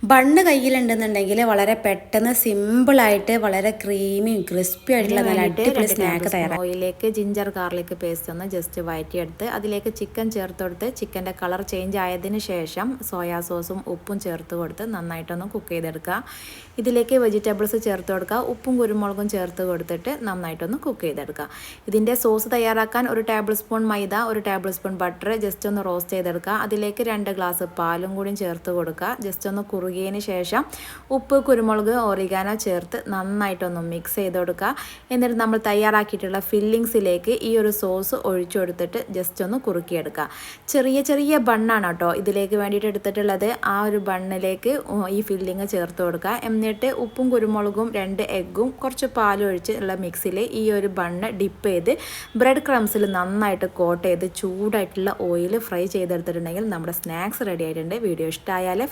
Bun കയ്യിലുണ്ടെന്നുണ്ടെങ്കിൽ വളരെ പെട്ടെന്ന് സിമ്പിളായിട്ട് വളരെ ക്രീമിയും ക്രിസ്പി ആയിട്ടുള്ള നല്ല അടിപൊളി സ്നാക്ക് തയ്യാറാക്കാം. ഓയിലേക്ക് ജിഞ്ചർ ഗാർലിക് പേസ്റ്റ് ഒന്ന് ജസ്റ്റ് വഴറ്റിയെടുത്ത് അതിലേക്ക് ചിക്കൻ ചേർത്ത് കൊടുത്ത് ചിക്കൻ്റെ കളർ ചേഞ്ച് ആയതിന് ശേഷം സോയാ സോസും ഉപ്പും ചേർത്ത് കൊടുത്ത് നന്നായിട്ടൊന്ന് കുക്ക് ചെയ്തെടുക്കുക. ഇതിലേക്ക് വെജിറ്റബിൾസ് ചേർത്ത് കൊടുക്കുക. ഉപ്പും കുരുമുളകും ചേർത്ത് കൊടുത്തിട്ട് നന്നായിട്ടൊന്ന് കുക്ക് ചെയ്തെടുക്കുക. ഇതിൻ്റെ സോസ് തയ്യാറാക്കാൻ ഒരു ടേബിൾ സ്പൂൺ മൈദ, ഒരു ടേബിൾ സ്പൂൺ ബട്ടർ ജസ്റ്റ് ഒന്ന് റോസ്റ്റ് ചെയ്തെടുക്കുക. അതിലേക്ക് 2 ഗ്ലാസ് പാലും കൂടി ചേർത്ത് കൊടുക്കുക. ജസ്റ്റ് ഒന്ന് കുറുകിയതിന് ശേഷം ഉപ്പ്, കുരുമുളക്, ഒറിഗാനോ ചേർത്ത് നന്നായിട്ടൊന്ന് മിക്സ് ചെയ്ത് കൊടുക്കുക. എന്നിട്ട് നമ്മൾ തയ്യാറാക്കിയിട്ടുള്ള ഫില്ലിങ്സിലേക്ക് ഈ ഒരു സോസ് ഒഴിച്ചു കൊടുത്തിട്ട് ജസ്റ്റ് ഒന്ന് കുറുക്കിയെടുക്കുക. ചെറിയ ചെറിയ ബണ്ണാണ് കേട്ടോ ഇതിലേക്ക് വേണ്ടിയിട്ട് എടുത്തിട്ടുള്ളത്. ആ ഒരു ബണ്ണിലേക്ക് ഈ ഫില്ലിങ് ചേർത്ത് കൊടുക്കുക. എന്നിട്ട് ഉപ്പും കുരുമുളകും 2 എഗ്ഗും കുറച്ച് പാലും ഒഴിച്ച് ഉള്ള മിക്സിൽ ഈ ഒരു ബണ്ണ് ഡിപ്പ് ചെയ്ത് ബ്രെഡ് ക്രംസിൽ നന്നായിട്ട് കോട്ട് ചെയ്ത് ചൂടായിട്ടുള്ള ഓയിൽ ഫ്രൈ ചെയ്തെടുത്തിട്ടുണ്ടെങ്കിൽ നമ്മുടെ സ്നാക്സ് റെഡി ആയിട്ടുണ്ട്. വീഡിയോ ഇഷ്ടമായാൽ